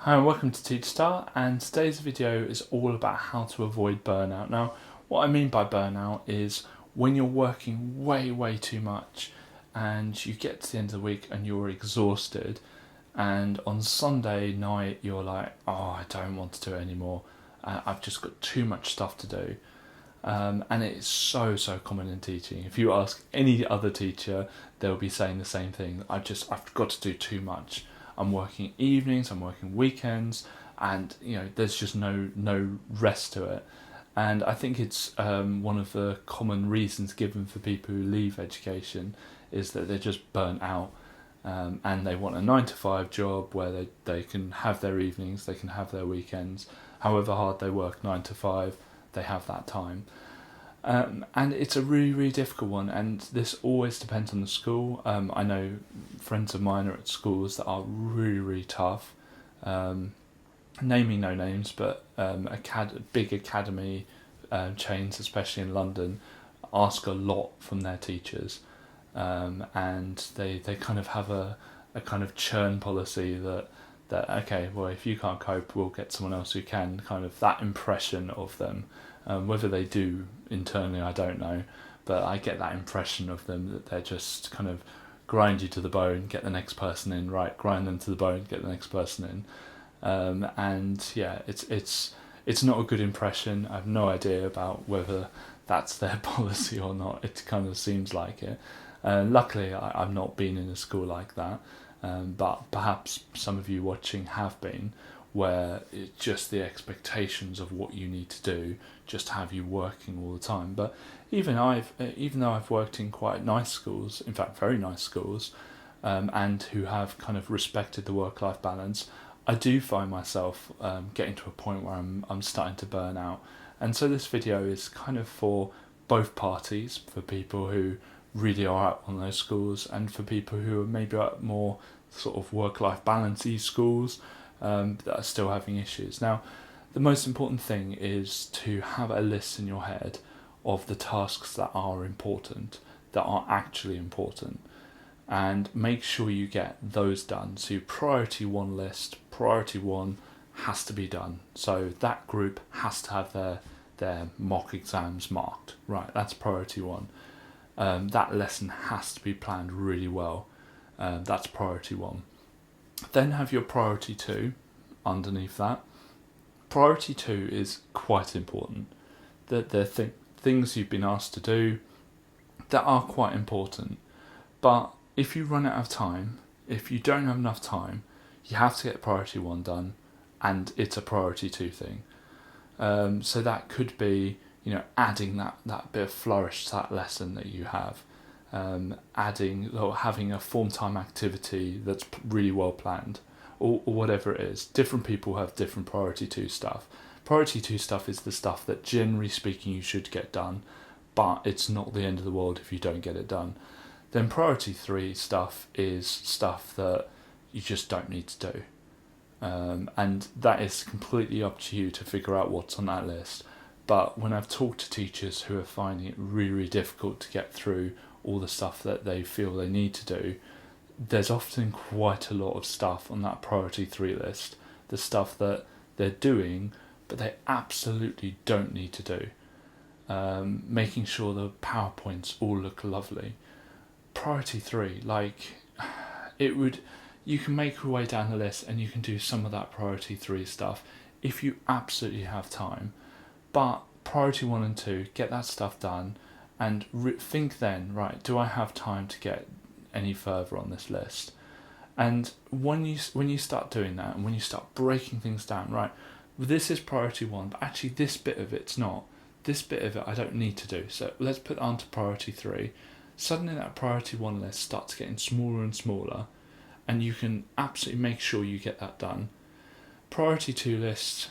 Hi and welcome to Teacher Star, and today's video is all about how to avoid burnout. Now, what I mean by burnout is when you're working way too much and you get to the end of the week and you're exhausted, and on Sunday night you're like, oh, I don't want to do it anymore. I've just got too much stuff to do. And it's so common in teaching. If you ask any other teacher, they'll be saying the same thing. I've got to do too much. I'm working evenings, I'm working weekends, and there's just no rest to it. And I think it's one of the common reasons given for people who leave education is that they're just burnt out, and they want a 9 to 5 job where they can have their evenings, they can have their weekends. However hard they work 9 to 5, they have that time. And it's a really difficult one, and this always depends on the school. I know friends of mine are at schools that are really tough, naming no names, but big academy chains, especially in London, ask a lot from their teachers, and they kind of have a kind of churn policy that okay, well, if you can't cope, we'll get someone else who can, kind of that impression of them. Whether they do internally, I don't know, but I get that impression of them that they're just kind of grind you to the bone, get the next person in, right, grind them to the bone, get the next person in. And yeah, it's not a good impression. I have no idea about whether that's their policy or not. It kind of seems like it. Luckily, I've not been in a school like that, but perhaps some of you watching have been, where it's just the expectations of what you need to do just have you working all the time. But even though I've worked in quite nice schools, in fact very nice schools, and who have kind of respected the work-life balance, I do find myself getting to a point where I'm starting to burn out. And so this video is kind of for both parties, for people who really are at one of those schools, and for people who are maybe at more sort of work-life balance-y schools that are still having issues. Now, the most important thing is to have a list in your head of the tasks that are important, that are actually important, and make sure you get those done. So your priority one list, priority one has to be done. So that group has to have their mock exams marked. Right, that's priority one. That lesson has to be planned really well. That's priority one. Then have your priority two underneath that. Priority two is quite important. They're things you've been asked to do that are quite important. But if you run out of time, if you don't have enough time, you have to get priority one done, and it's a priority two thing. So that could be, adding that bit of flourish to that lesson that you have. Adding or having a form time activity that's really well planned, or whatever it is. Different people have different priority two stuff. Priority two stuff is the stuff that generally speaking you should get done, but it's not the end of the world if you don't get it done. Then priority three stuff is stuff that you just don't need to do. And that is completely up to you to figure out what's on that list. But when I've talked to teachers who are finding it really difficult to get through all the stuff that they feel they need to do, there's often quite a lot of stuff on that priority three list, the stuff that they're doing but they absolutely don't need to do. Making sure the PowerPoints all look lovely. Priority three, you can make your way down the list and you can do some of that priority three stuff if you absolutely have time. But priority one and two, get that stuff done, and think then, right, do I have time to get any further on this list? And when you start doing that, and when you start breaking things down, right, this is priority one, but actually this bit of it's not. This bit of it I don't need to do, so let's put that on to priority three. Suddenly that priority one list starts getting smaller and smaller, and you can absolutely make sure you get that done. Priority two lists,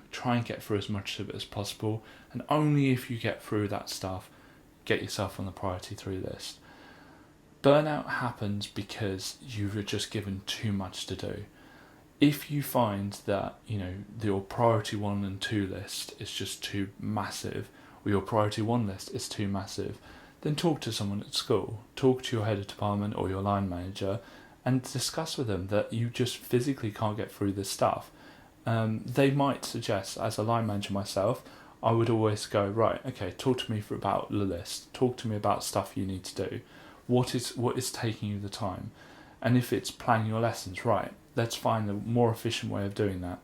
try and get through as much of it as possible, and only if you get through that stuff, get yourself on the priority three list. Burnout happens because you've just given too much to do. If you find that your priority one and two list is just too massive, or your priority one list is too massive, then talk to someone at school, talk to your head of department or your line manager, and discuss with them that you just physically can't get through this stuff. They might suggest, as a line manager myself, I would always go, right, okay, talk to me about the list, talk to me about stuff you need to do, what is taking you the time, and if it's planning your lessons, right, let's find a more efficient way of doing that.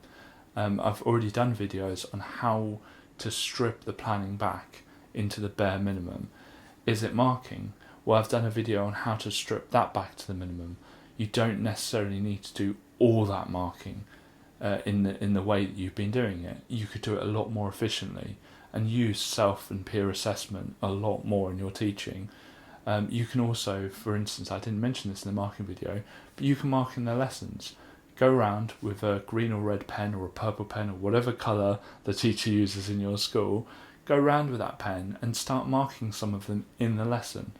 I've already done videos on how to strip the planning back into the bare minimum. Is it marking? Well, I've done a video on how to strip that back to the minimum. You don't necessarily need to do all that marking in the way that you've been doing it. You could do it a lot more efficiently and use self and peer assessment a lot more in your teaching. You can also, for instance, I didn't mention this in the marking video, but you can mark in their lessons. Go around with a green or red pen or a purple pen or whatever colour the teacher uses in your school. Go around with that pen and start marking some of them in the lesson.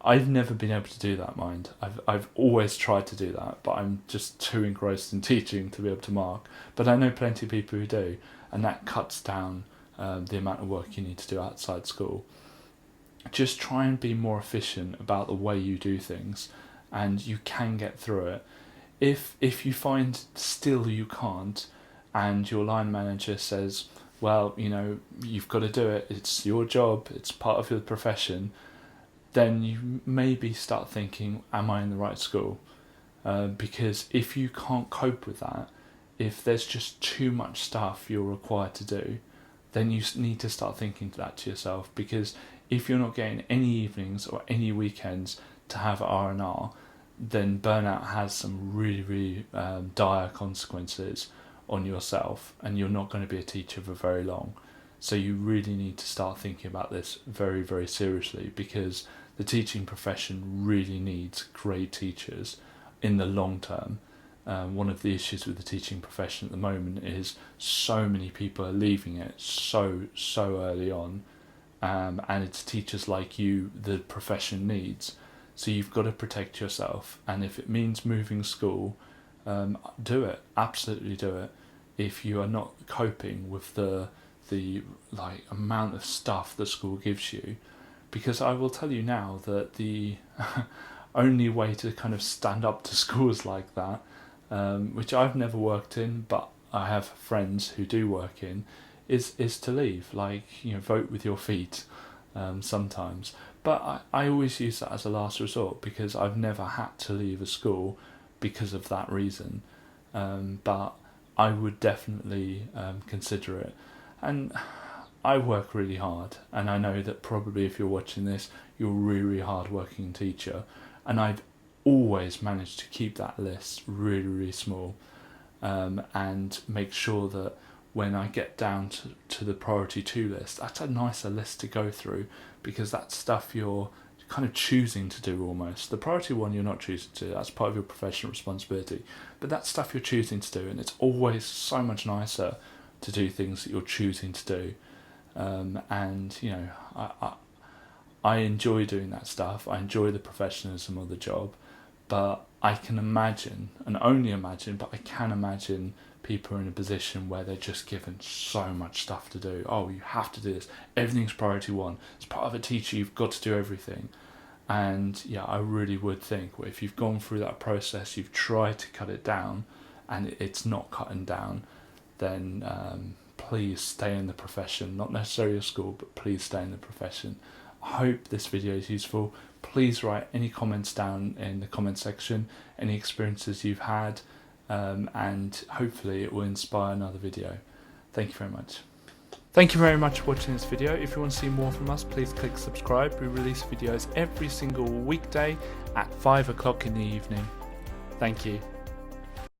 I've never been able to do that, mind. I've always tried to do that, but I'm just too engrossed in teaching to be able to mark. But I know plenty of people who do, and that cuts down the amount of work you need to do outside school. Just try and be more efficient about the way you do things, and you can get through it. If you find still you can't, and your line manager says, well, you know, you've got to do it, it's your job, it's part of your profession, then you maybe start thinking, am I in the right school? Because if you can't cope with that, if there's just too much stuff you're required to do, then you need to start thinking that to yourself, because if you're not getting any evenings or any weekends to have R&R, then burnout has some really dire consequences on yourself, and you're not going to be a teacher for very long. So you really need to start thinking about this very seriously, because the teaching profession really needs great teachers in the long term. One of the issues with the teaching profession at the moment is so many people are leaving it so early on, and it's teachers like you the profession needs. So you've got to protect yourself, and if it means moving school, do it, absolutely do it. If you are not coping with the amount of stuff the school gives you, because I will tell you now that the only way to kind of stand up to schools like that, which I've never worked in, but I have friends who do work in, is to leave. Like, you know, vote with your feet sometimes. But I always use that as a last resort, because I've never had to leave a school because of that reason. But I would definitely consider it. And I work really hard, and I know that probably if you're watching this, you're a really hard working teacher, and I've always managed to keep that list really small, and make sure that when I get down to the priority 2 list, that's a nicer list to go through, because that's stuff you're kind of choosing to do almost. The priority 1 you're not choosing to do, that's part of your professional responsibility, but that's stuff you're choosing to do, and it's always so much nicer to do things that you're choosing to do. And you know, I enjoy doing that stuff. I enjoy the professionalism of the job, but I can imagine, and only imagine, but I can imagine people are in a position where they're just given so much stuff to do. Oh, you have to do this. Everything's priority 1. As part of a teacher, you've got to do everything. And yeah, I really would think, well, if you've gone through that process, you've tried to cut it down, and it's not cutting down, then please stay in the profession. Not necessarily a school, but please stay in the profession. I hope this video is useful. Please write any comments down in the comment section, any experiences you've had, and hopefully it will inspire another video. Thank you very much. Thank you very much for watching this video. If you want to see more from us, please click subscribe. We release videos every single weekday at 5 o'clock in the evening. Thank you.